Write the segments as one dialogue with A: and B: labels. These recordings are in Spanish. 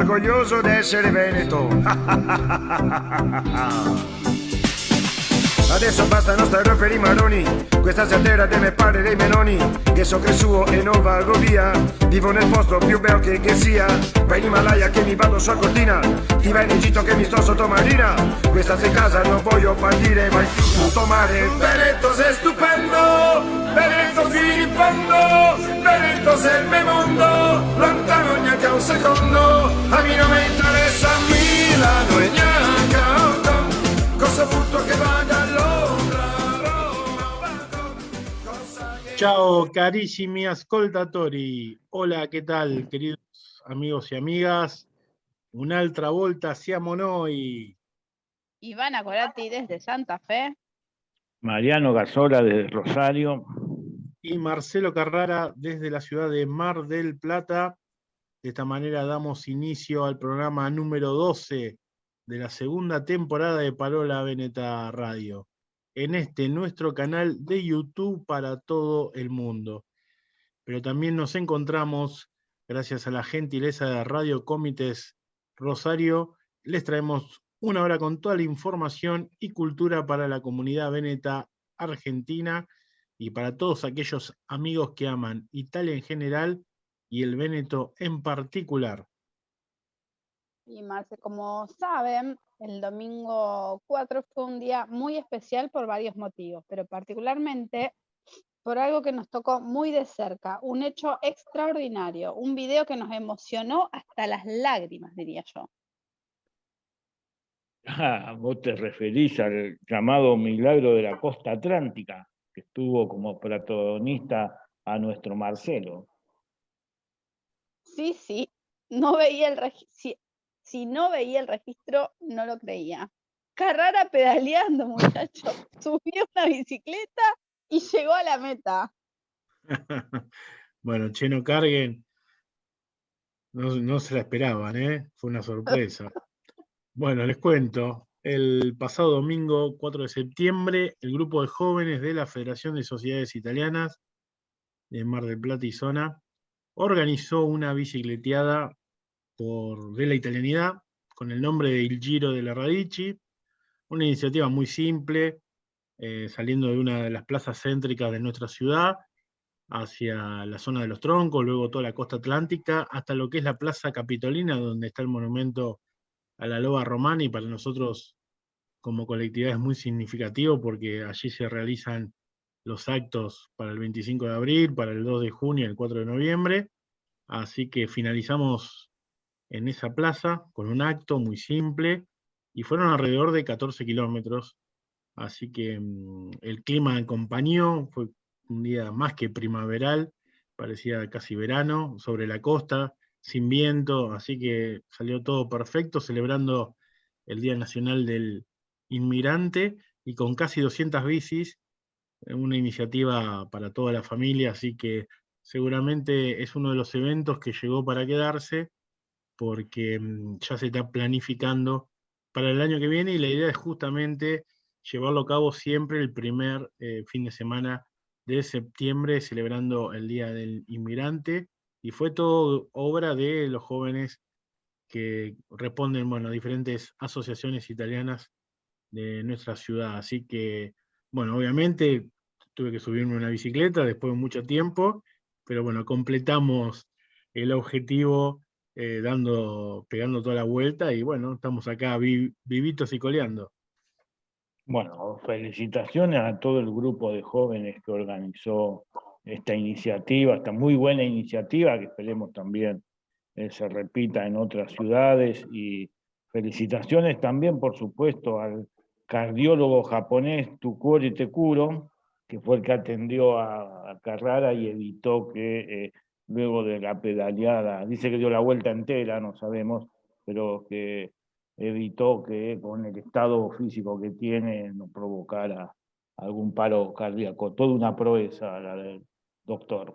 A: orgoglioso di essere veneto. Adesso basta non stare per i maroni, questa sera deve fare dei menoni, che so che suo e non vado via, vivo nel posto più bello che sia, vai in Himalaya che mi vado su a Cortina, ti vai in Egitto che mi sto sotto marina, questa sei casa non voglio partire, vai tutto mare. Veneto sei stupendo, Veneto filippendo, Veneto sei il mio mondo, lontano neanche un secondo, a me non mi interessa Milano e neanche Hong Kong, cosa butto che vada a Londra, Roma, cosa che...
B: Ciao carissimi ascoltatori, hola, ¿qué tal queridos amigos y amigas? Un'altra volta siamo noi.
C: Ivana Corati desde Santa Fe.
D: Mariano Gasola desde Rosario.
B: Y Marcelo Carrara desde la ciudad de Mar del Plata. De esta manera damos inicio al programa número 12 de la segunda temporada de Parola Veneta Radio, en este nuestro canal de YouTube para todo el mundo. Pero también nos encontramos, gracias a la gentileza de Radio Comités Rosario, les traemos una hora con toda la información y cultura para la comunidad veneta argentina y para todos aquellos amigos que aman Italia en general y el Véneto en particular.
C: Y Marce, como saben, el domingo 4 fue un día muy especial por varios motivos, pero particularmente por algo que nos tocó muy de cerca, un hecho extraordinario, un video que nos emocionó hasta las lágrimas, diría yo.
D: Vos te referís al llamado Milagro de la Costa Atlántica, que estuvo como protagonista a nuestro Marcelo.
C: Sí, no veía si no veía el registro, no lo creía. Carrara pedaleando, muchacho, subió una bicicleta y llegó a la meta.
B: Bueno, che, no carguen, no se la esperaban, fue una sorpresa. Bueno, les cuento, el pasado domingo 4 de septiembre, el grupo de jóvenes de la Federación de Sociedades Italianas de Mar del Plata y zona organizó una bicicleteada de la italianidad con el nombre de Il Giro delle Radici, una iniciativa muy simple, saliendo de una de las plazas céntricas de nuestra ciudad hacia la zona de los Troncos, luego toda la costa atlántica, hasta lo que es la Plaza Capitolina, donde está el monumento a la loba romana, y para nosotros como colectividad es muy significativo porque allí se realizan los actos para el 25 de abril, para el 2 de junio y el 4 de noviembre, así que finalizamos en esa plaza con un acto muy simple, y fueron alrededor de 14 kilómetros, así que el clima acompañó, fue un día más que primaveral, parecía casi verano, sobre la costa, sin viento, así que salió todo perfecto, celebrando el Día Nacional del Inmigrante, y con casi 200 bicis, una iniciativa para toda la familia, así que seguramente es uno de los eventos que llegó para quedarse, porque ya se está planificando para el año que viene, y la idea es justamente llevarlo a cabo siempre el primer fin de semana de septiembre, celebrando el Día del Inmigrante, y fue todo obra de los jóvenes que responden, bueno, a diferentes asociaciones italianas de nuestra ciudad. Así que, bueno, obviamente tuve que subirme a una bicicleta después de mucho tiempo, pero bueno, completamos el objetivo pegando toda la vuelta, y bueno, estamos acá vivitos y coleando.
D: Bueno, felicitaciones a todo el grupo de jóvenes que organizó esta iniciativa, esta muy buena iniciativa, que esperemos también se repita en otras ciudades, y felicitaciones también, por supuesto, al cardiólogo japonés Tukuri Tekuro, que fue el que atendió a Carrara y evitó que luego de la pedaleada, dice que dio la vuelta entera, no sabemos, pero que evitó que con el estado físico que tiene no provocara algún paro cardíaco. Toda una proeza la del doctor.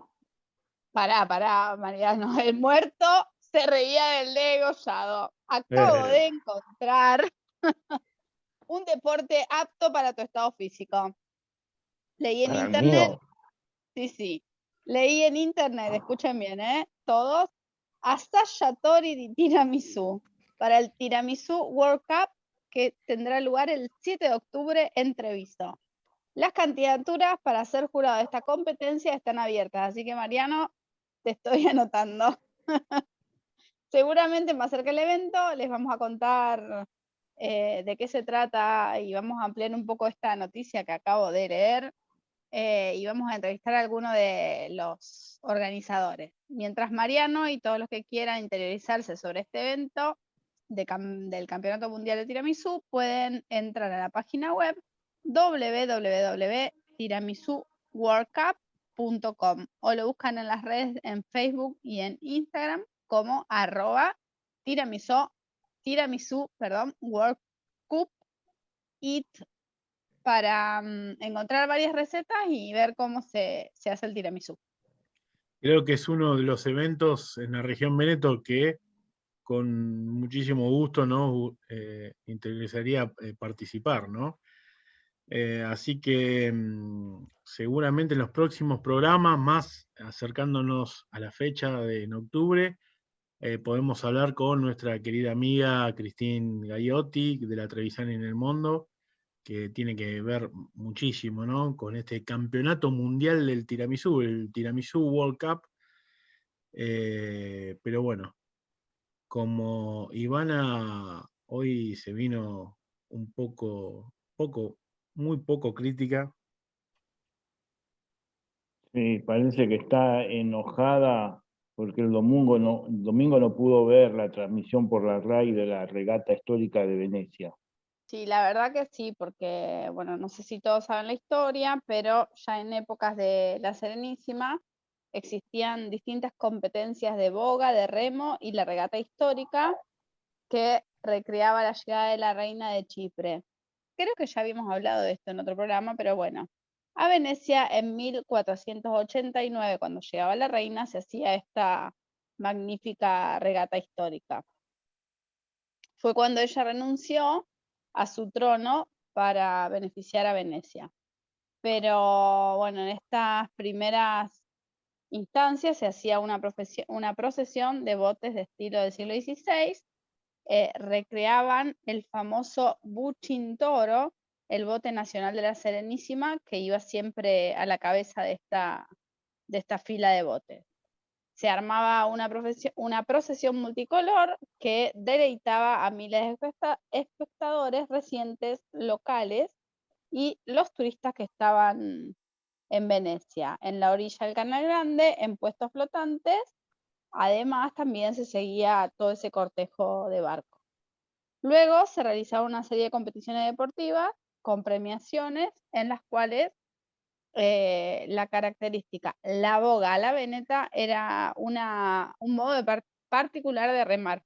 C: Pará, Mariano, el muerto se reía del degollado. Acabo de encontrar un deporte apto para tu estado físico. Leí en internet. Sí. Leí en internet, escuchen bien, todos, Assaggiatori di Tiramisù para el Tiramisú World Cup que tendrá lugar el 7 de octubre en Treviso. Las candidaturas para ser jurado de esta competencia están abiertas, así que Mariano, te estoy anotando. Seguramente más cerca del evento les vamos a contar de qué se trata y vamos a ampliar un poco esta noticia que acabo de leer y vamos a entrevistar a alguno de los organizadores. Mientras Mariano y todos los que quieran interiorizarse sobre este evento del Campeonato Mundial de Tiramisú pueden entrar a la página web www.tiramisuworldcup.com o lo buscan en las redes en Facebook y en Instagram como @tiramisú World Cup Eat para encontrar varias recetas y ver cómo se hace el tiramisú.
B: Creo que es uno de los eventos en la región Veneto que con muchísimo gusto nos interesaría participar, ¿no? Así que seguramente en los próximos programas, más acercándonos a la fecha en octubre, podemos hablar con nuestra querida amiga Cristín Gaiotti de la Trevisani en el Mundo, que tiene que ver muchísimo, ¿no?, con este campeonato mundial del tiramisú, el Tiramisú World Cup. Pero bueno, como Ivana hoy se vino un muy poco crítica.
D: Sí, parece que está enojada porque el domingo no pudo ver la transmisión por la RAI de la regata histórica de Venecia.
C: Sí, la verdad que sí, porque, bueno, no sé si todos saben la historia, pero ya en épocas de la Serenísima existían distintas competencias de boga, de remo y la regata histórica que recreaba la llegada de la reina de Chipre. Creo que ya habíamos hablado de esto en otro programa, pero bueno. A Venecia en 1489, cuando llegaba la reina, se hacía esta magnífica regata histórica. Fue cuando ella renunció a su trono para beneficiar a Venecia. Pero bueno, en estas primeras instancias se hacía una procesión de botes de estilo del siglo XVI, recreaban el famoso Bucintoro, el bote nacional de la Serenísima, que iba siempre a la cabeza de esta fila de botes. Se armaba una procesión multicolor que deleitaba a miles de espectadores residentes locales y los turistas que estaban en Venecia, en la orilla del Canal Grande, en puestos flotantes. Además, también se seguía todo ese cortejo de barcos. Luego se realizaba una serie de competiciones deportivas con premiaciones en las cuales la característica, la boga a la veneta, era un modo particular de remar.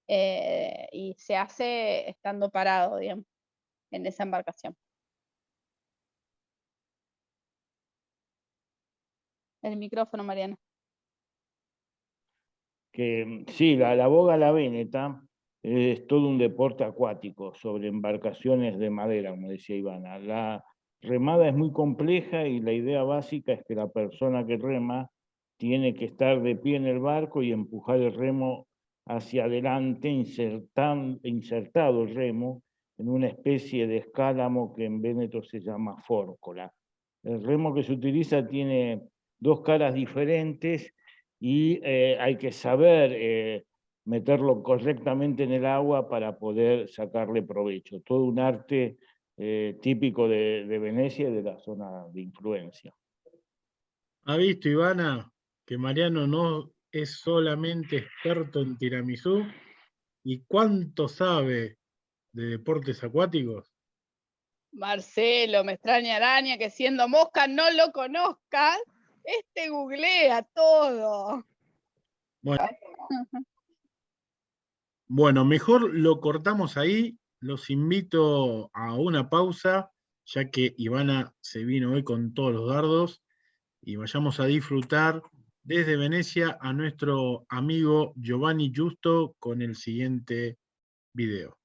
C: Y se hace estando parado, digamos, en esa embarcación. El micrófono, Mariana.
D: Que sí, la boga a la veneta es todo un deporte acuático sobre embarcaciones de madera, como decía Ivana. La remada es muy compleja y la idea básica es que la persona que rema tiene que estar de pie en el barco y empujar el remo hacia adelante, insertado el remo en una especie de escálamo que en Véneto se llama fórcola. El remo que se utiliza tiene dos caras diferentes y hay que saber meterlo correctamente en el agua para poder sacarle provecho. Todo un arte típico de Venecia y de la zona de influencia.
B: ¿Ha visto, Ivana, que Mariano no es solamente experto en tiramisú? ¿Y cuánto sabe de deportes acuáticos?
C: Marcelo, me extraña araña que siendo mosca no lo conozcas. Googlea todo.
B: Bueno, mejor lo cortamos ahí. Los invito a una pausa, ya que Ivana se vino hoy con todos los dardos, y vayamos a disfrutar desde Venecia a nuestro amigo Giovanni Giusto con el siguiente video.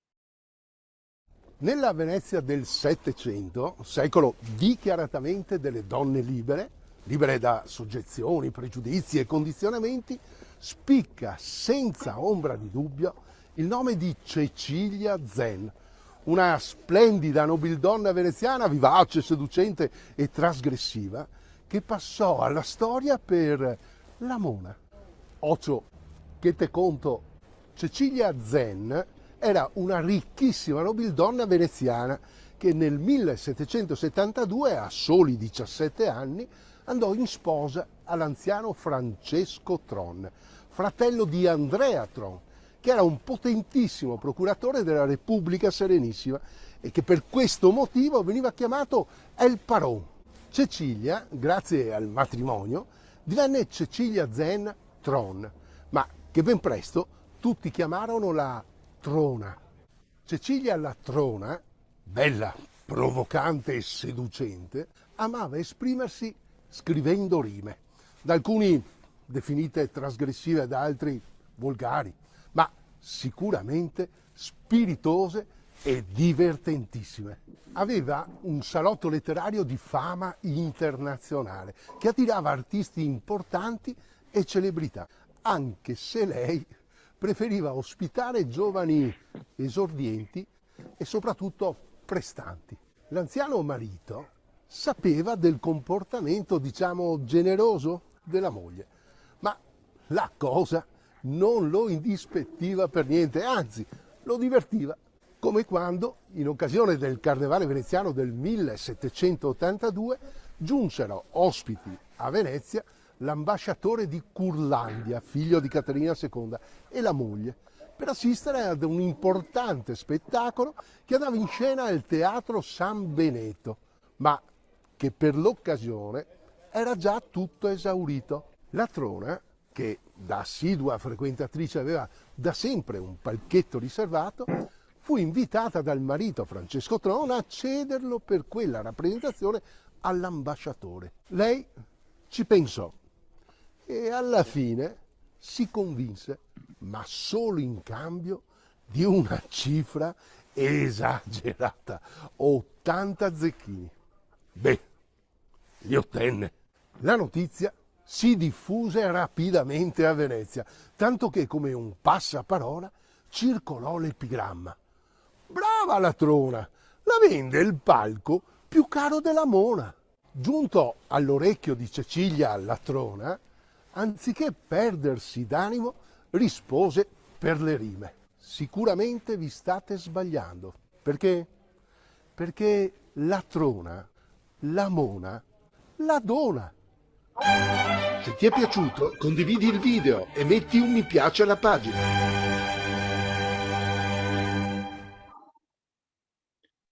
E: Nella Venezia del Settecento, secolo dichiaratamente delle donne libere, libere da soggezioni, pregiudizi e condizionamenti, spicca senza ombra di dubbio il nome di Cecilia Zen, una splendida nobildonna veneziana, vivace, seducente e trasgressiva, che passò alla storia per la mona. Ocio, che te conto, Cecilia Zen era una ricchissima nobildonna veneziana che nel 1772, a soli 17 anni, andò in sposa all'anziano Francesco Tron, fratello di Andrea Tron, che era un potentissimo procuratore della Repubblica Serenissima e che per questo motivo veniva chiamato El Paron. Cecilia, grazie al matrimonio, divenne Cecilia Zen Tron, ma che ben presto tutti chiamarono la Trona. Cecilia la Trona, bella, provocante e seducente, amava esprimersi scrivendo rime, da alcuni definite trasgressive, da altri volgari, ma sicuramente spiritose e divertentissime. Aveva un salotto letterario di fama internazionale che attirava artisti importanti e celebrità, anche se lei preferiva ospitare giovani esordienti e soprattutto prestanti. L'anziano marito sapeva del comportamento, diciamo, generoso della moglie, ma la cosa non lo indispettiva per niente, anzi lo divertiva, come quando, in occasione del Carnevale veneziano del 1782, giunsero ospiti a Venezia l'ambasciatore di Curlandia, figlio di Caterina II, e la moglie, per assistere ad un importante spettacolo che andava in scena al Teatro San Benedetto, ma che per l'occasione era già tutto esaurito. La Trona, che da assidua frequentatrice aveva da sempre un palchetto riservato, fu invitata dal marito Francesco Tron a cederlo per quella rappresentazione all'ambasciatore. Lei ci pensò e alla fine si convinse, ma solo in cambio di una cifra esagerata, 80 zecchini. Beh, li ottenne. La notizia si diffuse rapidamente a Venezia, tanto che come un passaparola circolò l'epigramma. Brava la Trona, la vende il palco più caro della mona. Giunto all'orecchio di Cecilia la Trona, anziché perdersi d'animo, rispose per le rime. Sicuramente vi state sbagliando. Perché? Perché la Trona, la mona, la dona. Se ti è piaciuto, condividi il video e metti un mi piace alla pagina.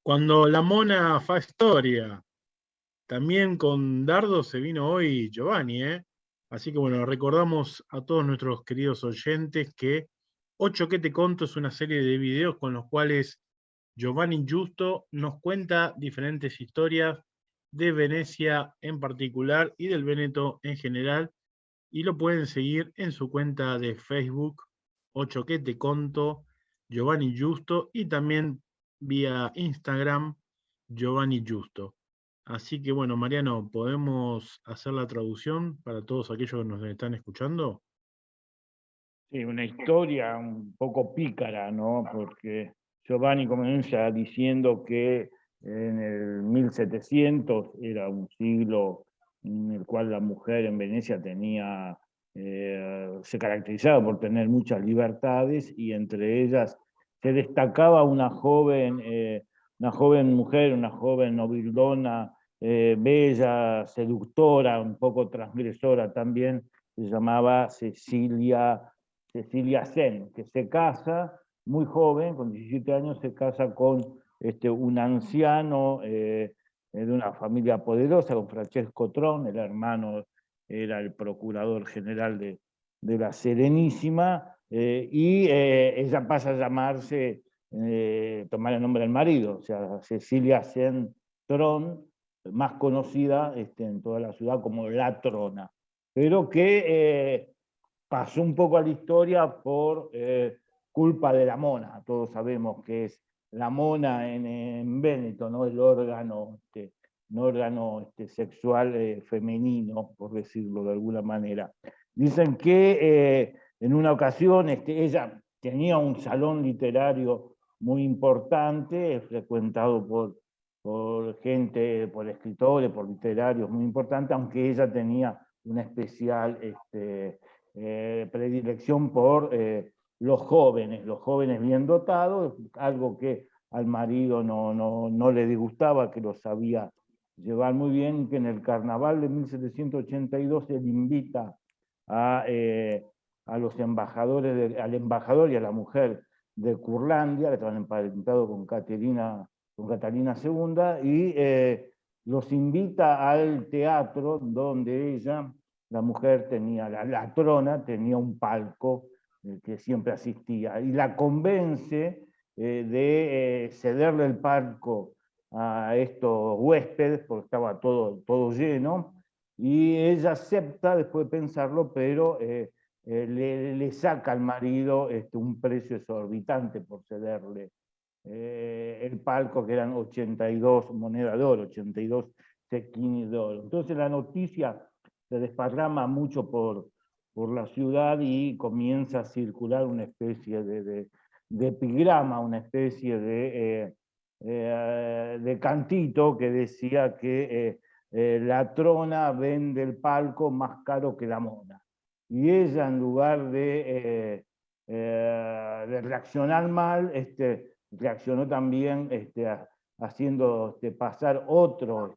B: Cuando la mona fa historia. También con Dardo se vino hoy Giovanni, ¿eh? Así que bueno, recordamos a todos nuestros queridos oyentes que 8 que te conto es una serie de videos con los cuales Giovanni Giusto nos cuenta diferentes historias de Venecia en particular y del Véneto en general, y lo pueden seguir en su cuenta de Facebook, 8 que te conto, Giovanni Giusto, y también vía Instagram, Giovanni Giusto. Así que bueno, Mariano, ¿podemos hacer la traducción para todos aquellos que nos están escuchando?
D: Sí, una historia un poco pícara, ¿no? Porque Giovanni comienza diciendo que en el 1700 era un siglo en el cual la mujer en Venecia tenía, se caracterizaba por tener muchas libertades, y entre ellas se destacaba una joven mujer, una joven nobildona, bella, seductora, un poco transgresora también, se llamaba Cecilia Zen, que se casa muy joven, con 17 años, se casa con un anciano de una familia poderosa, con Francesco Tron, el hermano era el procurador general de la Serenísima, y ella pasa a llamarse, tomar el nombre del marido, o sea, Cecilia Zen Tron, más conocida en toda la ciudad como La Trona, pero que pasó un poco a la historia por culpa de la mona. Todos sabemos que es la mona en Véneto, ¿no? El órgano órgano sexual femenino, por decirlo de alguna manera. Dicen que en una ocasión ella tenía un salón literario muy importante, frecuentado por gente, por escritores, por literarios muy importantes, aunque ella tenía una especial predilección por los jóvenes bien dotados, algo que al marido no le disgustaba, que lo sabía llevar muy bien, que en el carnaval de 1782 él invita a los embajadores, al embajador y a la mujer de Curlandia, que estaban emparentados con Catalina II, y los invita al teatro donde ella, la mujer, tenía, la trona, tenía un palco que siempre asistía, y la convence de cederle el palco a estos huéspedes, porque estaba todo lleno, y ella acepta después de pensarlo, pero le saca al marido un precio exorbitante por cederle el palco, que eran 82 monedas de oro, 82 sequini de oro. Entonces la noticia se desparrama mucho por la ciudad y comienza a circular una especie de epigrama, una especie de cantito que decía que la trona vende el palco más caro que la mona. Y ella, en lugar de reaccionar mal, reaccionó también haciendo pasar otro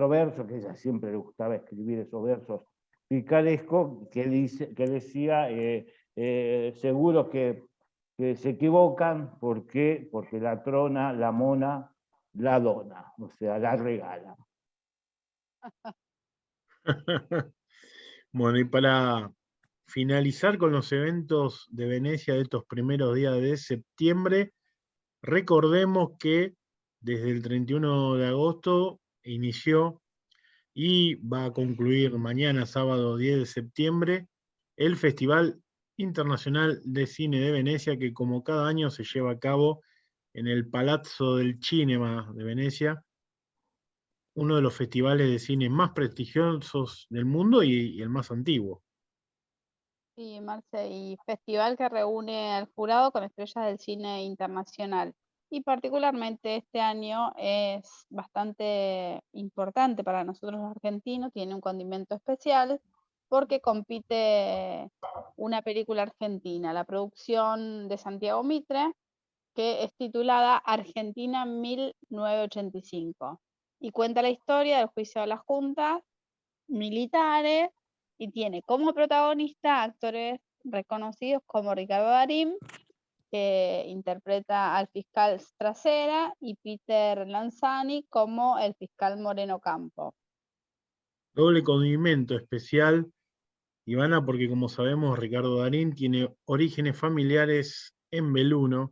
D: verso, que a ella siempre le gustaba escribir esos versos picarescos, que decía, seguro que se equivocan porque la trona, la mona, la dona, o sea, la regala.
B: Bueno, y para finalizar con los eventos de Venecia de estos primeros días de septiembre, recordemos que desde el 31 de agosto inició y va a concluir mañana, sábado 10 de septiembre, el Festival Internacional de Cine de Venecia, que como cada año se lleva a cabo en el Palazzo del Cinema de Venecia, uno de los festivales de cine más prestigiosos del mundo y el más antiguo.
C: Sí, Marce, y festival que reúne al jurado con estrellas del cine internacional. Y particularmente este año es bastante importante para nosotros los argentinos, tiene un condimento especial porque compite una película argentina, la producción de Santiago Mitre, que es titulada Argentina 1985, y cuenta la historia del juicio de las juntas militares, y tiene como protagonista actores reconocidos como Ricardo Darín, que interpreta al fiscal Stracera, y Peter Lanzani como el fiscal Moreno Campo.
B: Doble condimento especial, Ivana, porque como sabemos Ricardo Darín tiene orígenes familiares en Belluno,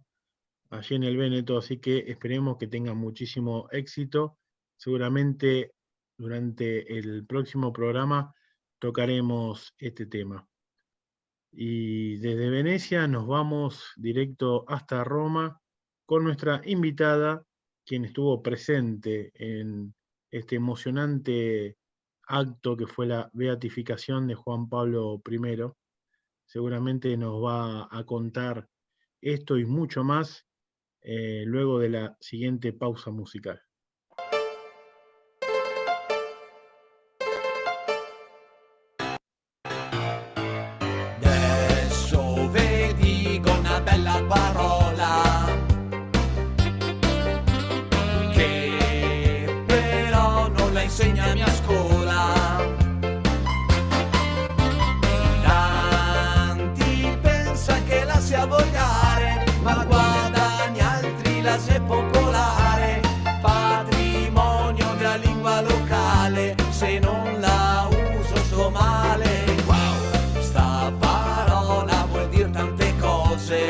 B: allí en el Véneto, así que esperemos que tenga muchísimo éxito. Seguramente durante el próximo programa tocaremos este tema. Y desde Venecia nos vamos directo hasta Roma con nuestra invitada, quien estuvo presente en este emocionante acto que fue la beatificación de Juan Pablo I. Seguramente nos va a contar esto y mucho más luego de la siguiente pausa musical.
F: Adesso vi dico una bella parola che però non la insegnami a scuola. Tanti pensa che la sia volgare, ma guadagni altri la sia popolare, patrimonio della lingua locale, se non la uso sto male. Wow, sta parola vuol dire tante cose,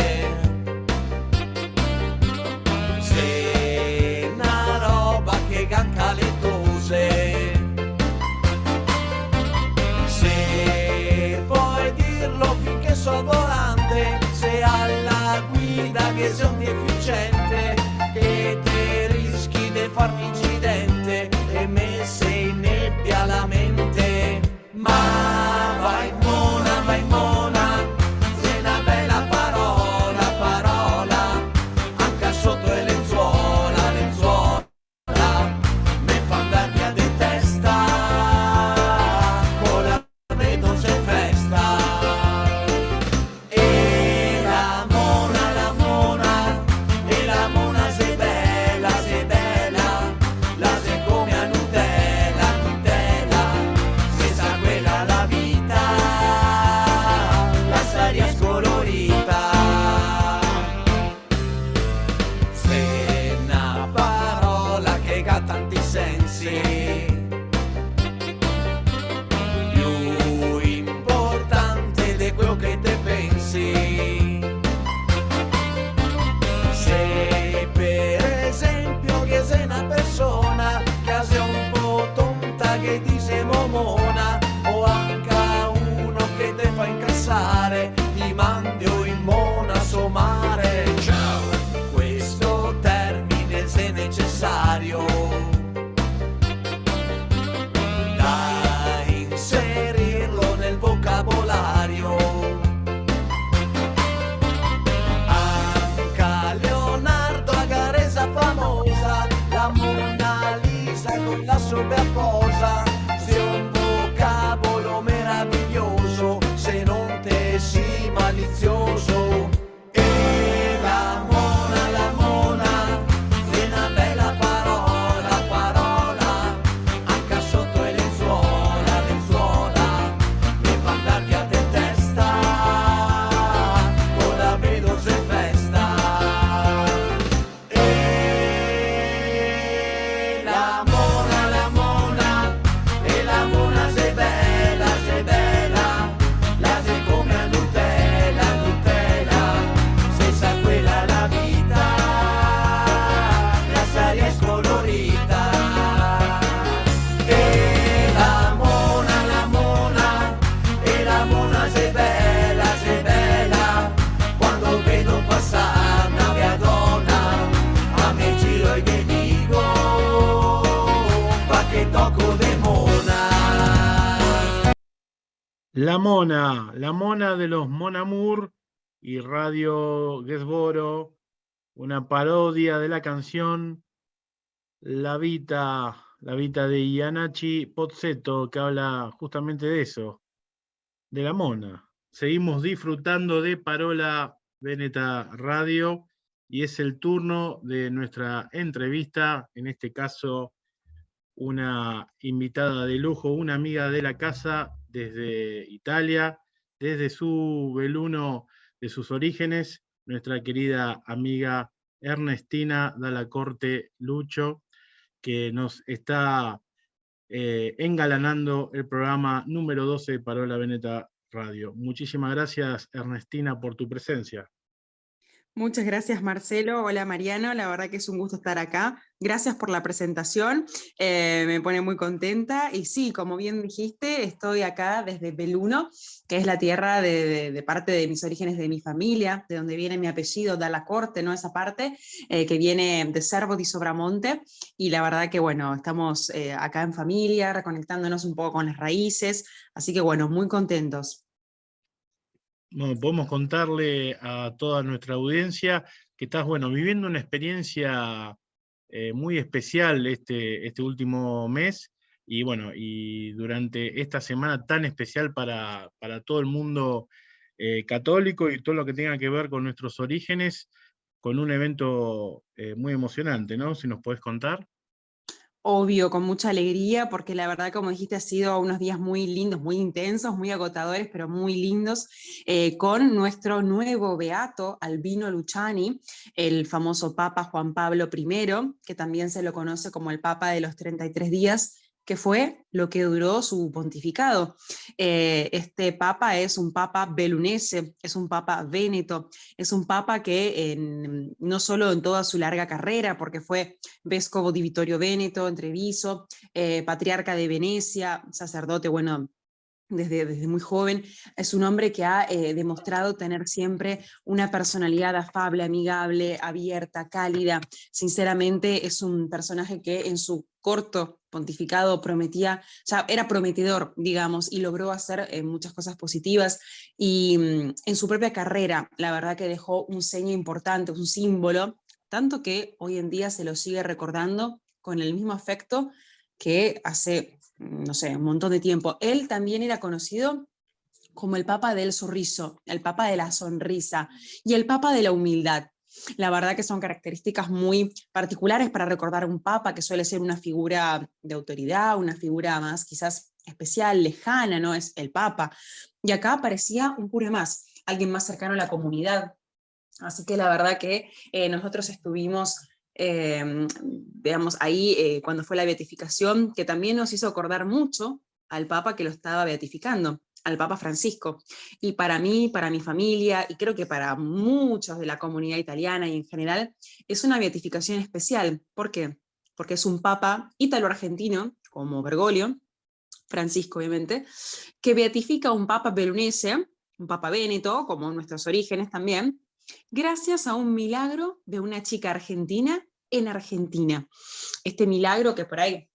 B: La Mona de los Mon Amour y Radio Gesboro, una parodia de la canción La Vita de Iannachi Pozzetto, que habla justamente de eso, de la mona. Seguimos disfrutando de Parola Veneta Radio y es el turno de nuestra entrevista, en este caso una invitada de lujo, una amiga de la casa desde Italia, desde su Belluno de sus orígenes, nuestra querida amiga Ernestina Dalla Corte Lucho, que nos está engalanando el programa número 12 de Parola Veneta Radio. Muchísimas gracias, Ernestina, por tu presencia.
G: Muchas gracias, Marcelo. Hola, Mariano. La verdad que es un gusto estar acá. Gracias por la presentación. Me pone muy contenta. Y sí, como bien dijiste, estoy acá desde Belluno, que es la tierra de parte de mis orígenes de mi familia, de donde viene mi apellido, Dalla Corte, ¿no? Esa parte, que viene de Servo di Sobramonte. Y la verdad que, bueno, estamos acá en familia, reconectándonos un poco con las raíces. Así que, bueno, muy contentos.
B: Bueno, podemos contarle a toda nuestra audiencia que estás, bueno, viviendo una experiencia muy especial este último mes, y bueno, y durante esta semana tan especial para todo el mundo católico y todo lo que tenga que ver con nuestros orígenes, con un evento muy emocionante, ¿no? Si nos podés contar.
G: Obvio, con mucha alegría, porque la verdad, como dijiste, ha sido unos días muy lindos, muy intensos, muy agotadores, pero muy lindos, con nuestro nuevo beato, Albino Luciani, el famoso Papa Juan Pablo I, que también se lo conoce como el Papa de los 33 días, que fue lo que duró su pontificado. Este papa es un papa bellunese, es un papa véneto, es un papa que no solo en toda su larga carrera, porque fue vescovo di Vittorio Veneto, en Treviso, patriarca de Venecia, sacerdote, bueno, desde muy joven, es un hombre que ha demostrado tener siempre una personalidad afable, amigable, abierta, cálida. Sinceramente es un personaje que en su corto pontificado prometía, ya era prometedor, digamos, y logró hacer muchas cosas positivas, y en su propia carrera, la verdad que dejó un seño importante, un símbolo, tanto que hoy en día se lo sigue recordando con el mismo afecto que hace, no sé, un montón de tiempo. Él también era conocido como el Papa del Sorriso, el Papa de la sonrisa y el Papa de la humildad. La verdad que son características muy particulares para recordar a un papa, que suele ser una figura de autoridad, una figura más quizás especial, lejana, ¿no? Es el papa. Y acá aparecía un cura más, alguien más cercano a la comunidad. Así que la verdad que nosotros estuvimos digamos, ahí cuando fue la beatificación, que también nos hizo acordar mucho al Papa que lo estaba beatificando, al Papa Francisco. Y para mí, para mi familia, y creo que para muchos de la comunidad italiana y en general, es una beatificación especial. ¿Por qué? Porque es un Papa ítalo-argentino, como Bergoglio, Francisco obviamente, que beatifica a un Papa bellunese, un Papa véneto, como nuestros orígenes también, gracias a un milagro de una chica argentina en Argentina. Este milagro que por ahí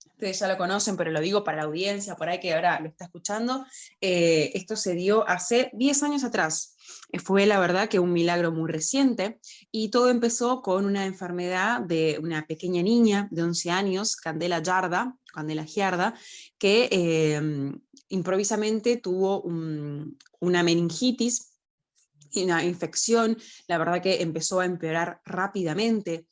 G: ustedes ya lo conocen, pero lo digo para la audiencia, por ahí que ahora lo está escuchando, esto se dio hace 10 años atrás. Fue la verdad que un milagro muy reciente, y todo empezó con una enfermedad de una pequeña niña de 11 años, Candela Giarda, que improvisamente tuvo una meningitis, una infección, la verdad que empezó a empeorar rápidamente.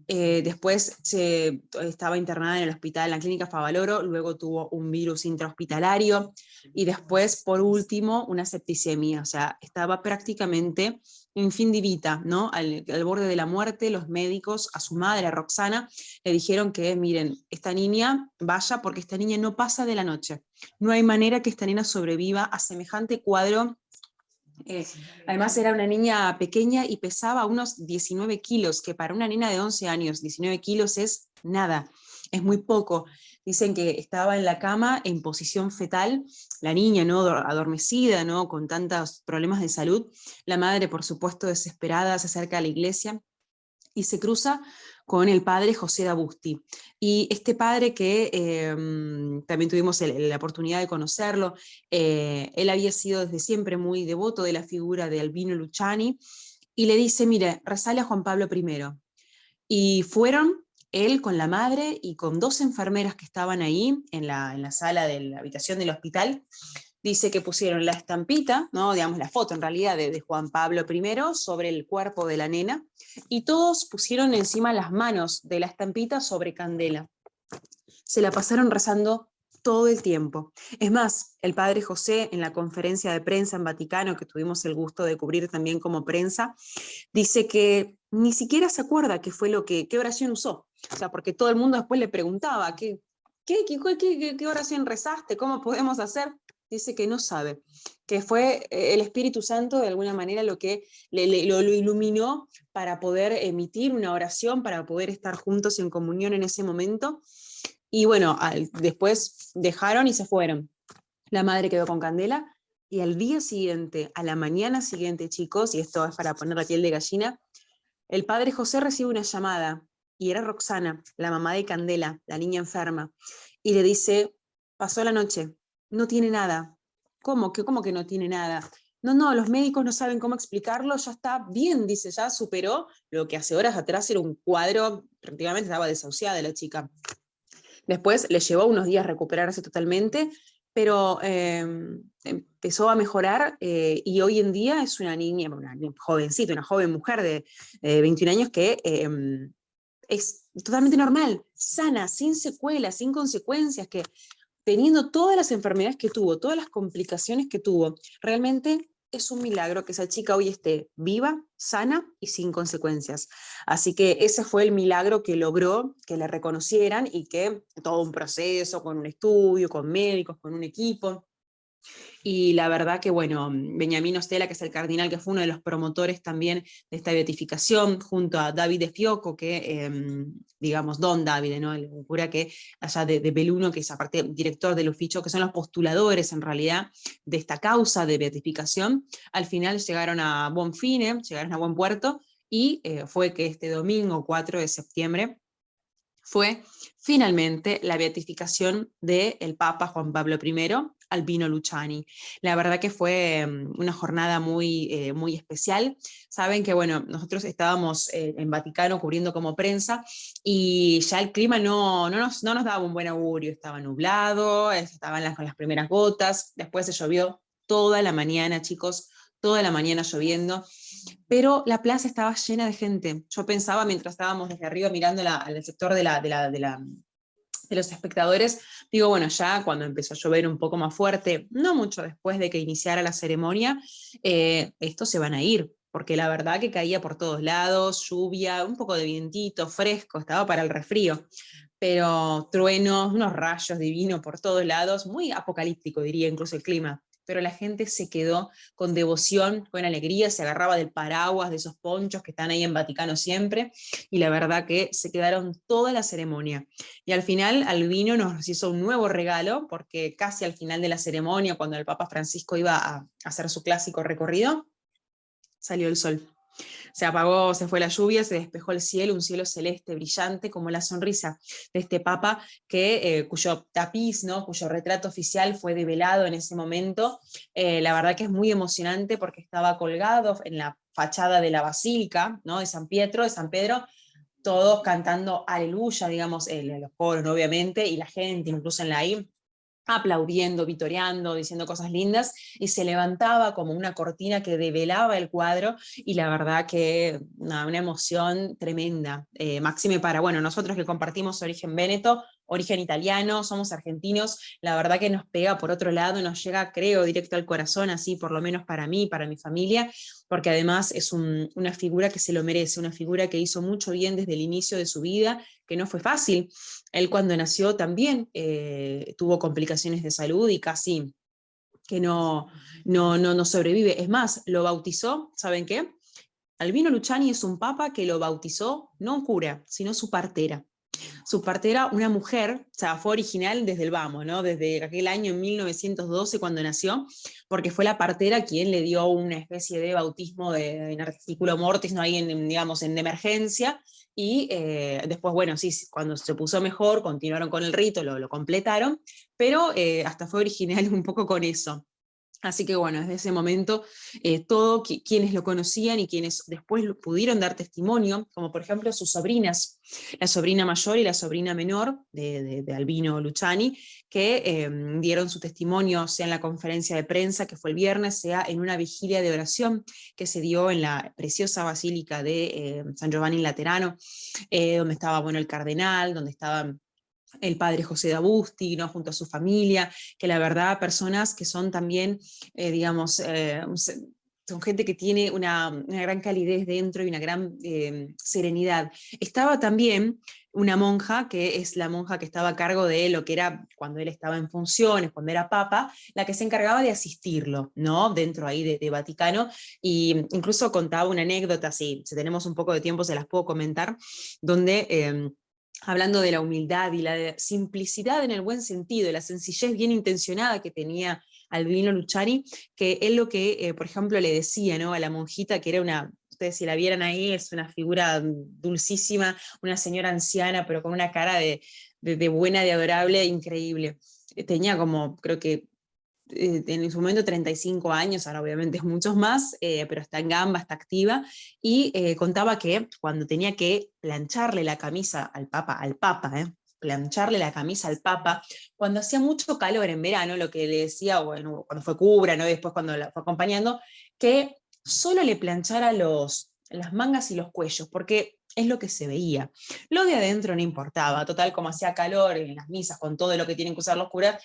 G: Después estaba internada en el hospital, en la clínica Favaloro, luego tuvo un virus intrahospitalario y después, por último, una septicemia, o sea, estaba prácticamente in fin di vita, ¿no? Al borde de la muerte. Los médicos, a su madre, a Roxana, le dijeron que, miren, esta niña vaya porque esta niña no pasa de la noche. No hay manera que esta niña sobreviva a semejante cuadro. Además era una niña pequeña y pesaba unos 19 kilos, que para una niña de 11 años, 19 kilos es nada, es muy poco. Dicen que estaba en la cama en posición fetal, la niña, ¿no? Adormecida, ¿no? Con tantos problemas de salud. La madre, por supuesto, desesperada, se acerca a la iglesia y se cruza con el padre José D'Abusti. Y este padre que también tuvimos la oportunidad de conocerlo, él había sido desde siempre muy devoto de la figura de Albino Luciani, y le dice, mire, rezale a Juan Pablo I. Y fueron él con la madre y con 2 enfermeras que estaban ahí en la sala de la habitación del hospital. Dice que pusieron la estampita, ¿no? Digamos la foto en realidad de Juan Pablo I sobre el cuerpo de la nena, y todos pusieron encima las manos de la estampita sobre candela. Se la pasaron rezando todo el tiempo. Es más, el padre José, en la conferencia de prensa en Vaticano, que tuvimos el gusto de cubrir también como prensa, dice que ni siquiera se acuerda qué oración usó. O sea, porque todo el mundo después le preguntaba, ¿qué oración rezaste? ¿Cómo podemos hacer? Dice que no sabe, que fue el Espíritu Santo de alguna manera lo que lo iluminó para poder emitir una oración, para poder estar juntos en comunión en ese momento. Y bueno, después dejaron y se fueron. La madre quedó con candela, y al día siguiente, a la mañana siguiente, chicos, y esto es para poner la piel de gallina, el padre José recibe una llamada, y era Roxana, la mamá de Candela, la niña enferma, y le dice, pasó la noche, no tiene nada. ¿Cómo que no tiene nada? No, los médicos no saben cómo explicarlo, ya está bien, dice, ya superó lo que hace horas atrás era un cuadro, prácticamente estaba desahuciada la chica. Después le llevó unos días recuperarse totalmente, pero empezó a mejorar, y hoy en día es una niña, una jovencita, una joven mujer de 21 años que es totalmente normal, sana, sin secuelas, sin consecuencias, que teniendo todas las enfermedades que tuvo, todas las complicaciones que tuvo, realmente es un milagro que esa chica hoy esté viva, sana y sin consecuencias. Así que ese fue el milagro que logró que le reconocieran, y que todo un proceso, con un estudio, con médicos, con un equipo. Y la verdad que, bueno, Beniamino Stella, que es el cardenal, que fue uno de los promotores también de esta beatificación, junto a David de Fioco, que, digamos, Don David, ¿no? El cura que allá de Belluno, que es aparte director del oficio, que son los postuladores en realidad de esta causa de beatificación, al final llegaron a buen fine, llegaron a buen puerto, y fue que este domingo 4 de septiembre fue finalmente la beatificación del Papa Juan Pablo I, Albino Luciani. La verdad que fue una jornada muy, muy especial. Saben que, bueno, nosotros estábamos en Vaticano cubriendo como prensa, y ya el clima no nos daba un buen augurio, estaba nublado, estaban con las primeras gotas, después se llovió toda la mañana, chicos, toda la mañana lloviendo, pero la plaza estaba llena de gente. Yo pensaba, mientras estábamos desde arriba mirando al sector de los espectadores, digo, bueno, ya cuando empezó a llover un poco más fuerte, no mucho después de que iniciara la ceremonia, estos se van a ir, porque la verdad que caía por todos lados, lluvia, un poco de vientito, fresco, estaba para el resfrío, pero truenos, unos rayos divinos por todos lados, muy apocalíptico diría incluso el clima. Pero la gente se quedó con devoción, con alegría, se agarraba del paraguas, de esos ponchos que están ahí en Vaticano siempre, y la verdad que se quedaron toda la ceremonia. Y al final Albino nos hizo un nuevo regalo, porque casi al final de la ceremonia, cuando el Papa Francisco iba a hacer su clásico recorrido, salió el sol. Se apagó, se fue la lluvia, se despejó el cielo, un cielo celeste brillante, como la sonrisa de este Papa, cuyo tapiz, ¿no? Cuyo retrato oficial fue develado en ese momento. La verdad que es muy emocionante, porque estaba colgado en la fachada de la Basílica, ¿no? de San Pedro, todos cantando aleluya, digamos, los coros, ¿no? obviamente, y la gente, incluso en la I, aplaudiendo, vitoreando, diciendo cosas lindas, y se levantaba como una cortina que develaba el cuadro, y la verdad que una emoción tremenda, máxime para, bueno, nosotros que compartimos origen véneto, origen italiano, somos argentinos, la verdad que nos pega por otro lado, nos llega, creo, directo al corazón, así por lo menos para mí, para mi familia, porque además es una figura que se lo merece, una figura que hizo mucho bien desde el inicio de su vida, que no fue fácil. Él cuando nació también tuvo complicaciones de salud, y casi que no sobrevive. Es más, lo bautizó, ¿saben qué? Albino Luciani es un papa que lo bautizó no un cura, sino su partera. Su partera, una mujer, o sea, fue original desde el vamos, ¿no? Desde aquel año en 1912 cuando nació, porque fue la partera quien le dio una especie de bautismo en artículo mortis, ¿no? Ahí digamos, en emergencia, y después, bueno, sí, cuando se puso mejor, continuaron con el rito, lo completaron, pero hasta fue original un poco con eso. Así que bueno, desde ese momento, quienes lo conocían y quienes después pudieron dar testimonio, como por ejemplo sus sobrinas, la sobrina mayor y la sobrina menor de Albino Luciani, que dieron su testimonio, sea en la conferencia de prensa que fue el viernes, sea en una vigilia de oración que se dio en la preciosa basílica de San Giovanni in Laterano, donde estaba, bueno, el cardenal, donde estaban el padre José D'Abusti, ¿no? Junto a su familia, que la verdad, personas que son también, digamos, son gente que tiene una gran calidez dentro y una gran serenidad. Estaba también una monja, que es la monja que estaba a cargo de lo que era, cuando él estaba en funciones, cuando era papa, la que se encargaba de asistirlo, ¿no? Dentro ahí de Vaticano, y incluso contaba una anécdota, si tenemos un poco de tiempo se las puedo comentar, donde hablando de la humildad y la simplicidad en el buen sentido, la sencillez bien intencionada que tenía Albino Luciani, que él lo que, por ejemplo, le decía, ¿no? A la monjita, que era ustedes si la vieran ahí, es una figura dulcísima, una señora anciana, pero con una cara de buena, de adorable, increíble. Tenía como, creo que en su momento 35 años, ahora obviamente es muchos más, pero está en gamba, está activa, y contaba que cuando tenía que plancharle la camisa al Papa, plancharle la camisa al Papa, cuando hacía mucho calor en verano, lo que le decía, bueno, cuando fue cura, ¿no? Y después cuando la fue acompañando, que solo le planchara las mangas y los cuellos, porque es lo que se veía. Lo de adentro no importaba, total, como hacía calor en las misas, con todo lo que tienen que usar los curas,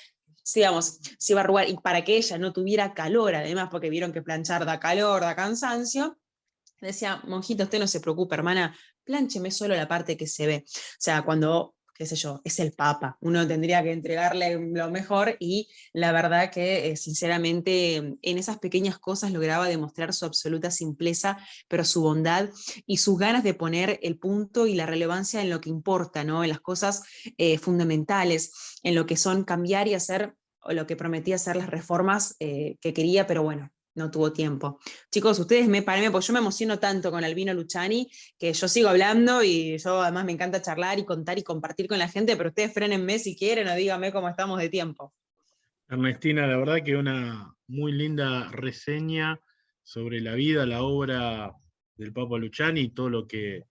G: digamos, se iba a arrugar, y para que ella no tuviera calor, además, porque vieron que planchar da calor, da cansancio, decía, monjita, usted no se preocupe, hermana, pláncheme solo la parte que se ve. O sea, cuando, qué sé yo, es el Papa, uno tendría que entregarle lo mejor, y la verdad que, sinceramente, en esas pequeñas cosas lograba demostrar su absoluta simpleza, pero su bondad y sus ganas de poner el punto y la relevancia en lo que importa, ¿no? En las cosas fundamentales, en lo que son cambiar y hacer, o lo que prometía hacer, las reformas que quería, pero bueno, no tuvo tiempo. Chicos, ustedes párenme, porque yo me emociono tanto con Albino Luciani, que yo sigo hablando, y yo además me encanta charlar y contar y compartir con la gente, pero ustedes frénenme si quieren o díganme cómo estamos de tiempo.
B: Ernestina, la verdad que una muy linda reseña sobre la vida, la obra del Papa Luciani y todo lo que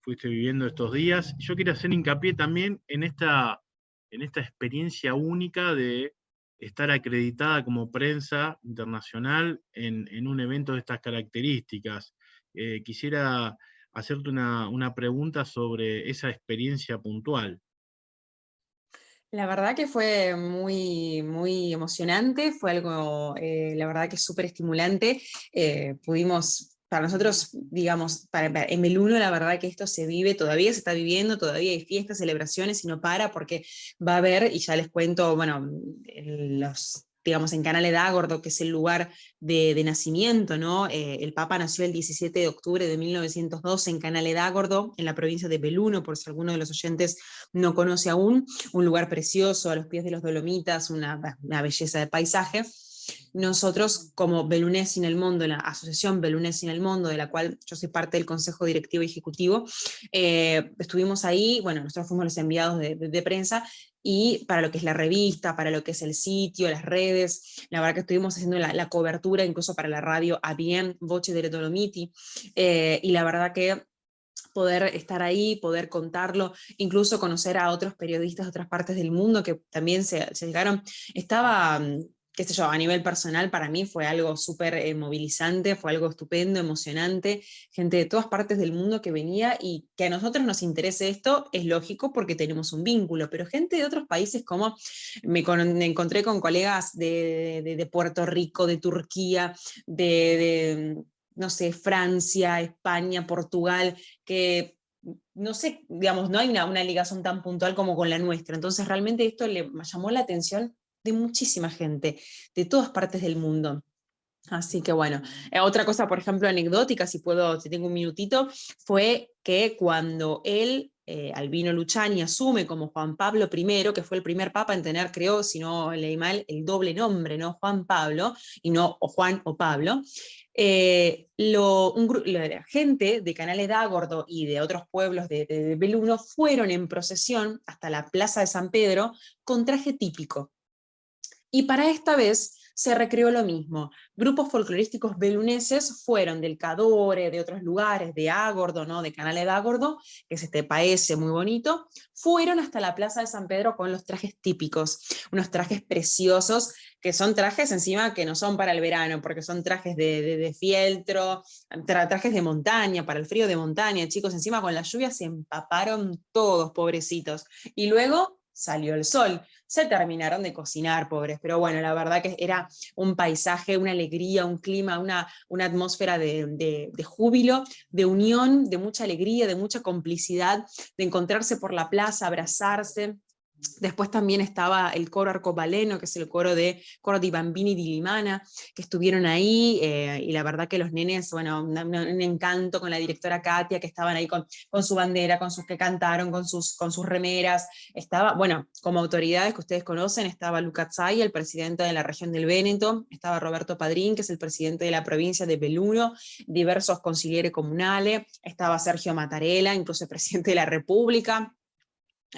B: fuiste viviendo estos días. Yo quiero hacer hincapié también en esta experiencia única de estar acreditada como prensa internacional en un evento de estas características. Quisiera hacerte una pregunta sobre esa experiencia puntual.
G: La verdad que fue muy, muy emocionante, fue algo, la verdad que súper estimulante. Pudimos, para nosotros, digamos, en Belluno, la verdad que esto se vive, todavía se está viviendo, todavía hay fiestas, celebraciones, y no para, porque va a haber, y ya les cuento, bueno, digamos, en Canale d'Agordo, que es el lugar de nacimiento, ¿no? El Papa nació el 17 de octubre de 1912 en Canale d'Agordo, en la provincia de Belluno, por si alguno de los oyentes no conoce aún, un lugar precioso a los pies de los Dolomitas, una belleza de paisaje. Nosotros, como Bellunesi en el Mundo, la asociación Bellunesi en el Mundo, de la cual yo soy parte del consejo directivo y ejecutivo, estuvimos ahí, bueno, nosotros fuimos los enviados de prensa, y para lo que es la revista, para lo que es el sitio, las redes, la verdad que estuvimos haciendo la cobertura, incluso para la radio ABN, Voce delle Dolomiti, y la verdad que poder estar ahí, poder contarlo, incluso conocer a otros periodistas de otras partes del mundo que también se llegaron, estaba, qué sé yo, a nivel personal para mí fue algo súper movilizante, fue algo estupendo, emocionante, gente de todas partes del mundo que venía, y que a nosotros nos interese esto es lógico porque tenemos un vínculo, pero gente de otros países, como me encontré con colegas de Puerto Rico, de Turquía, no sé, Francia, España, Portugal, que no sé, digamos, no hay una ligación tan puntual como con la nuestra. Entonces realmente esto le llamó la atención de muchísima gente, de todas partes del mundo. Así que bueno, otra cosa, por ejemplo, anecdótica, si tengo un minutito, fue que cuando él Albino Luciani asume como Juan Pablo I, que fue el primer papa en tener, creo, si no leí mal, el doble nombre, ¿no? Juan Pablo, y no o Juan o Pablo. La gente de Canale d'Agordo y de otros pueblos de Belluno fueron en procesión hasta la Plaza de San Pedro con traje típico. Y para esta vez se recreó lo mismo. Grupos folclorísticos beluneses fueron del Cadore, de otros lugares, de Agordo, ¿no? De Canale d'Agordo, que es este paese muy bonito, fueron hasta la Plaza de San Pedro con los trajes típicos, unos trajes preciosos, que son trajes encima que no son para el verano, porque son trajes de fieltro, trajes de montaña, para el frío de montaña, chicos, encima con la lluvia se empaparon todos, pobrecitos. Y luego salió el sol. Se terminaron de cocinar, pobres, pero bueno, la verdad que era un paisaje, una alegría, un clima, una atmósfera de júbilo, de unión, de mucha alegría, de mucha complicidad, de encontrarse por la plaza, abrazarse. Después también estaba el coro arcobaleno, que es el coro di Bambini di Limana, que estuvieron ahí, y la verdad que los nenes, bueno, un encanto con la directora Katia, que estaban ahí con su bandera, con sus que cantaron, con sus remeras. Estaba, bueno, como autoridades que ustedes conocen, estaba Luca Zai, el presidente de la región del Véneto, estaba Roberto Padrín, que es el presidente de la provincia de Belluno, diversos consiglieri comunales, estaba Sergio Mattarella, incluso el presidente de la República,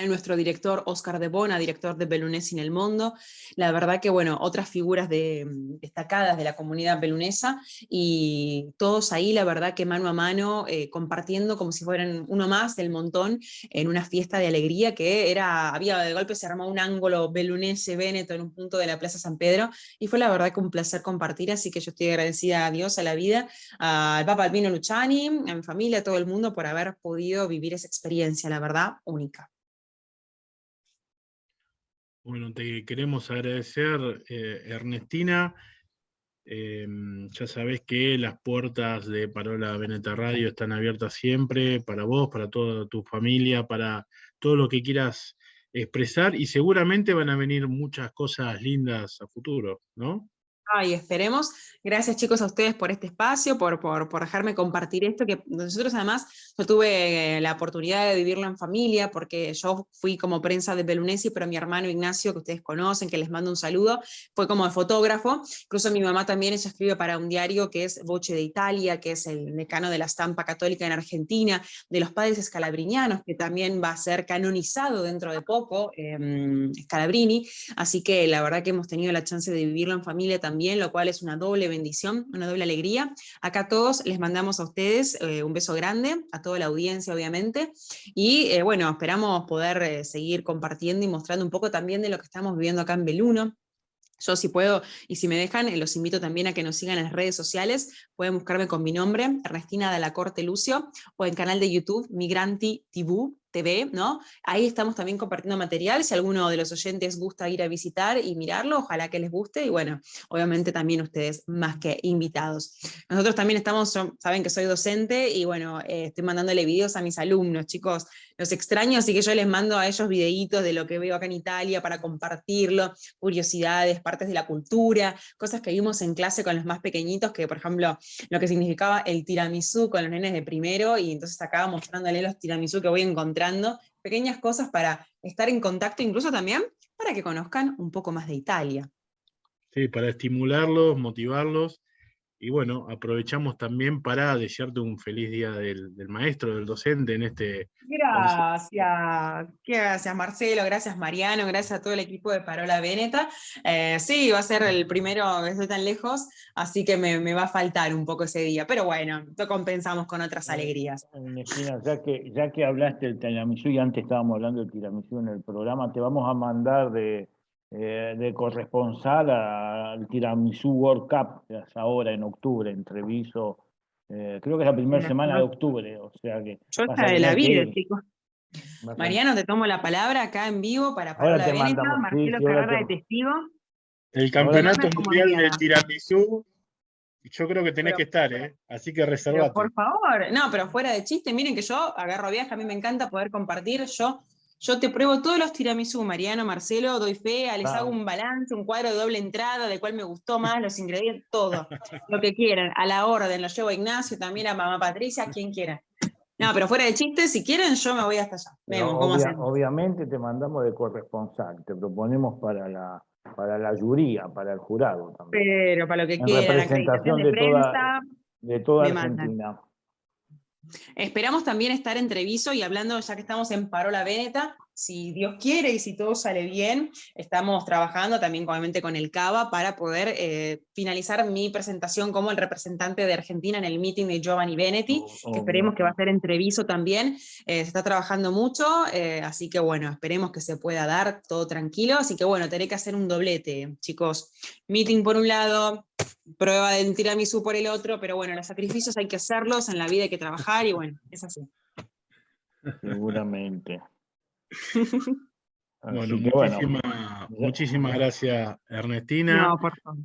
G: nuestro director Oscar de Bona, director de Bellunesi en el Mundo. La verdad que, bueno, otras figuras destacadas de la comunidad bellunesa, y todos ahí, la verdad que mano a mano, compartiendo como si fueran uno más del montón, en una fiesta de alegría que había de golpe, se armó un ángulo bellunese Véneto en un punto de la Plaza San Pedro, y fue la verdad que un placer compartir, así que yo estoy agradecida a Dios, a la vida, al Papa Albino Luciani, a mi familia, a todo el mundo, por haber podido vivir esa experiencia, la verdad, única.
B: Bueno, te queremos agradecer, Ernestina. Ya sabés que las puertas de Parola Veneta Radio están abiertas siempre para vos, para toda tu familia, para todo lo que quieras expresar, y seguramente van a venir muchas cosas lindas a futuro, ¿no?
G: Ay, esperemos. Gracias, chicos, a ustedes por este espacio, por dejarme compartir esto, que nosotros además, yo tuve la oportunidad de vivirlo en familia, porque yo fui como prensa de Bellunesi, pero mi hermano Ignacio, que ustedes conocen, que les mando un saludo, fue como fotógrafo. Incluso mi mamá también, ella escribe para un diario que es Voce de Italia, que es el decano de la estampa católica en Argentina, de los padres scalabrinianos, que también va a ser canonizado dentro de poco, Scalabrini. Así que la verdad que hemos tenido la chance de vivirlo en familia también, lo cual es una doble bendición, una doble alegría. Acá todos les mandamos a ustedes un beso grande, a toda la audiencia obviamente, y bueno, esperamos poder seguir compartiendo y mostrando un poco también de lo que estamos viviendo acá en Belluno. Yo, si puedo y si me dejan, los invito también a que nos sigan en las redes sociales. Pueden buscarme con mi nombre, Ernestina de la Corte Lucio, o en canal de YouTube, Migranti TV, ¿no? Ahí estamos también compartiendo material. Si alguno de los oyentes gusta ir a visitar y mirarlo, ojalá que les guste. Y bueno, obviamente también ustedes más que invitados. Nosotros también estamos, saben que soy docente, y bueno, estoy mandándole videos a mis alumnos, chicos. Los extraño, así que yo les mando a ellos videitos de lo que veo acá en Italia para compartirlo, curiosidades, partes de la cultura, cosas que vimos en clase con los más pequeñitos, que por ejemplo, lo que significaba el tiramisú con los nenes de primero, y entonces acá mostrándole los tiramisú que voy encontrando, pequeñas cosas para estar en contacto, incluso también para que conozcan un poco más de Italia.
B: Sí, para estimularlos, motivarlos. Y bueno, aprovechamos también para desearte un feliz día del maestro, del docente en este...
G: Gracias Marcelo, gracias Mariano, gracias a todo el equipo de Parola Veneta. Sí, va a ser el primero, estoy tan lejos, así que me va a faltar un poco ese día, pero bueno, lo compensamos con otras alegrías.
D: Ernestina, ya que hablaste del tiramisú, y antes estábamos hablando del tiramisú en el programa, te vamos a mandar de corresponsal al Tiramisú World Cup, que es ahora en octubre, en Treviso, creo que es la primera semana de octubre, o sea que...
G: Yo esta de la vida, chicos. Mariano, te tomo la palabra acá en vivo para Parola Veneta, Marcelo Carrera de testigo.
B: El campeonato mundial de tiramisú, yo creo que tenés que estar, así que reservate.
G: Por favor, no, pero fuera de chiste, miren que yo agarro viaje, a mí me encanta poder compartir, yo te pruebo todos los tiramisú, Mariano, Marcelo, doy fe, les hago un balance, un cuadro de doble entrada, de cuál me gustó más, los ingredientes, todo, lo que quieran, a la orden, lo llevo a Ignacio, también a mamá Patricia, quien quiera. No, pero fuera de chiste, si quieren, yo me voy hasta allá. Vemos cómo hacemos.
D: Obviamente te mandamos de corresponsal, te proponemos para la juría, para el jurado también.
G: Pero para lo que
D: En
G: quieran, acreditación
D: representación
G: de prensa,
D: de toda
G: me mandan.
D: Argentina.
G: Esperamos también estar en Treviso y hablando, ya que estamos en Parola Veneta, si Dios quiere y si todo sale bien, estamos trabajando también obviamente con el CABA para poder finalizar mi presentación como el representante de Argentina en el meeting de Giovanni Venetti, que esperemos que va a ser en Treviso también. Se está trabajando mucho, así que bueno, esperemos que se pueda dar todo tranquilo. Así que bueno, tendré que hacer un doblete, chicos. Meeting por un lado, prueba de tiramisú por el otro, pero bueno, los sacrificios hay que hacerlos, en la vida hay que trabajar y bueno, es así.
D: Seguramente.
B: Bueno,
D: Así que
B: muchísimas gracias, Ernestina,
G: No, por favor.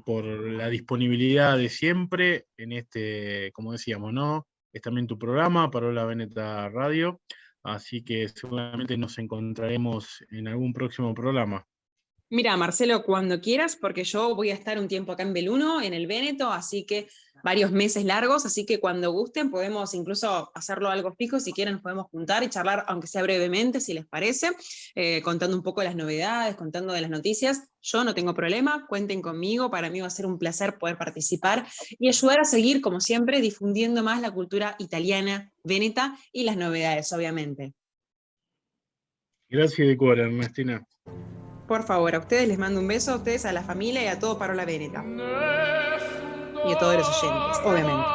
B: por la disponibilidad de siempre en este, como decíamos, ¿no? Es también tu programa, Parola Veneta Radio, así que seguramente nos encontraremos en algún próximo programa.
G: Mira, Marcelo, cuando quieras, porque yo voy a estar un tiempo acá en Belluno, en el Véneto, así que varios meses largos, así que cuando gusten podemos incluso hacerlo algo fijo, si quieren nos podemos juntar y charlar, aunque sea brevemente, si les parece, contando un poco de las novedades, contando de las noticias. Yo no tengo problema, cuenten conmigo, para mí va a ser un placer poder participar y ayudar a seguir, como siempre, difundiendo más la cultura italiana, veneta y las novedades, obviamente.
B: Gracias de cuore, Ernestina.
G: Por favor, a ustedes les mando un beso, a ustedes, a la familia y a todo Parola Veneta. Y a todos los oyentes, obviamente.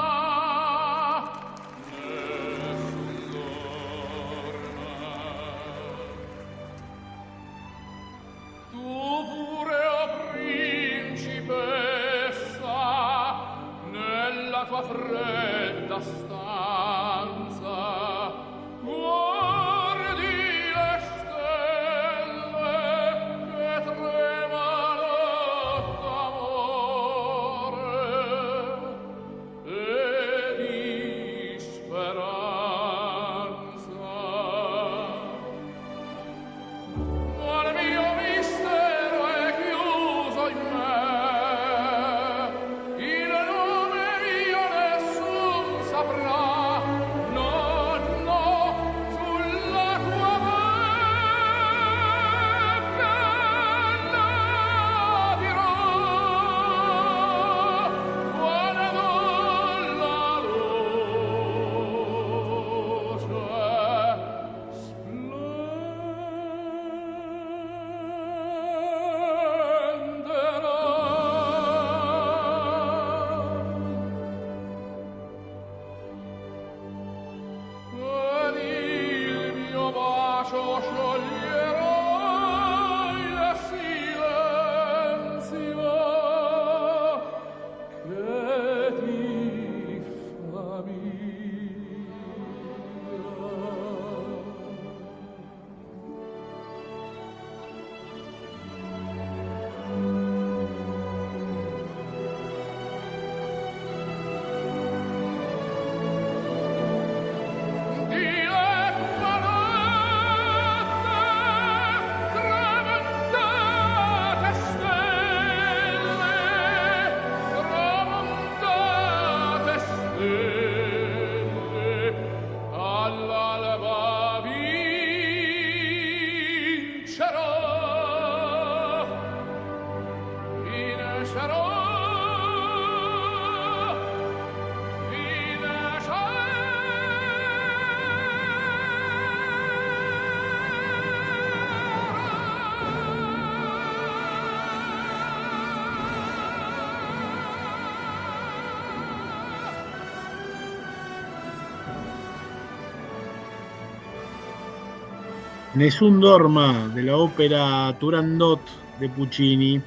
B: Nessun Dorma, de la ópera Turandot de Puccini.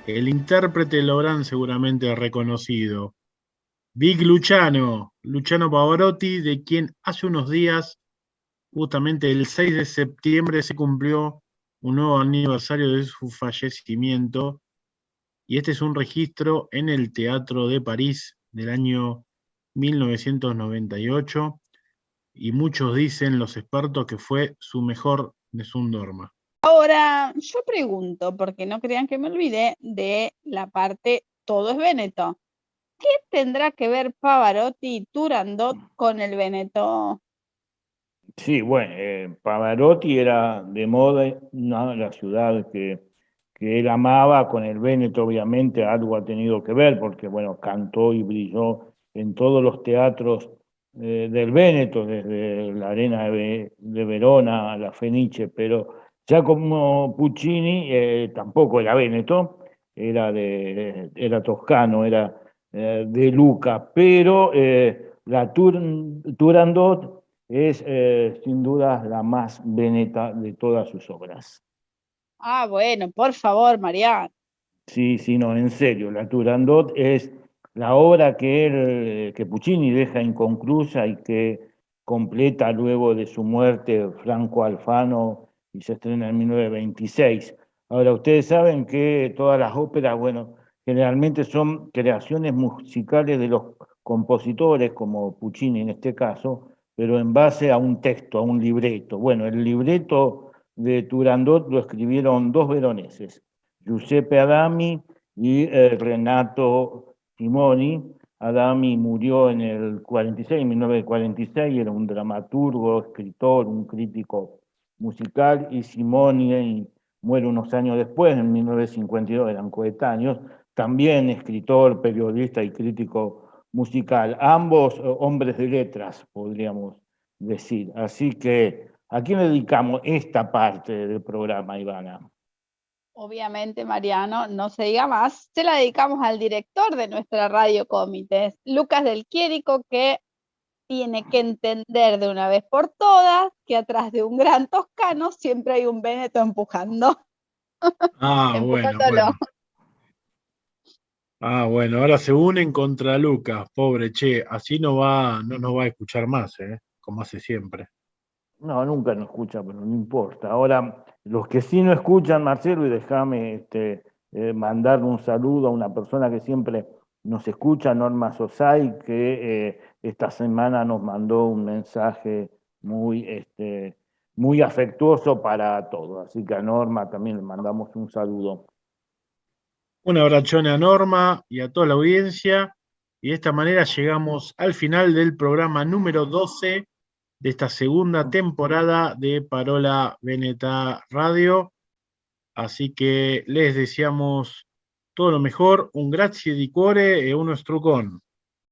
B: El intérprete lo habrán seguramente reconocido. Big Luciano, Luciano Pavarotti, de quien hace unos días, justamente el 6 de septiembre, se cumplió un nuevo aniversario de su fallecimiento. Y este es un registro en el Teatro de París del año 1998. Y muchos dicen, los expertos, que fue su mejor Nessun Dorma.
C: Ahora, yo pregunto, porque no crean que me olvidé de la parte todo es Véneto. ¿qué tendrá que ver Pavarotti y Turandot con el Veneto?
D: Sí, bueno, Pavarotti era de moda, la ciudad que él amaba, con el Véneto obviamente algo ha tenido que ver, porque bueno, cantó y brilló en todos los teatros del Véneto, desde la Arena de Verona a la Fenice, pero ya como Puccini tampoco era Véneto, era toscano, era de Luca, pero la Turandot es sin duda la más veneta de todas sus obras.
C: Ah, bueno, por favor, Mariano.
D: Sí, sí, no, en serio, la Turandot es la obra que Puccini deja inconclusa y que completa luego de su muerte Franco Alfano y se estrena en 1926. Ahora, ustedes saben que todas las óperas, bueno, generalmente son creaciones musicales de los compositores, como Puccini en este caso, pero en base a un texto, a un libreto. Bueno, el libreto de Turandot lo escribieron dos veroneses, Giuseppe Adami y Renato Simoni. Adami murió en el 46, 1946, era un dramaturgo, escritor, un crítico musical, y Simoni muere unos años después, en 1952, eran coetáneos, también escritor, periodista y crítico musical, ambos hombres de letras, podríamos decir. Así que, ¿a quién le dedicamos esta parte del programa, Ivana?
C: Obviamente, Mariano, no se diga más, se la dedicamos al director de nuestra radio Comités, Lucas del Quiérico, que tiene que entender de una vez por todas que atrás de un gran toscano siempre hay un Véneto empujando.
B: Ah, bueno,
C: Empujándolo.
B: bueno. Ah, bueno, ahora se unen contra Lucas, pobre che, así no nos va a escuchar más, como hace siempre.
D: No, nunca nos escucha, pero no importa. Ahora, los que sí no escuchan, Marcelo, y déjame mandarle un saludo a una persona que siempre nos escucha, Norma Sosay, que esta semana nos mandó un mensaje muy afectuoso para todos. Así que a Norma también le mandamos un saludo.
B: Un abrachón a Norma y a toda la audiencia. Y de esta manera llegamos al final del programa número 12 de esta segunda temporada de Parola Veneta Radio. Así que les deseamos todo lo mejor, un grazie di cuore e uno strucón.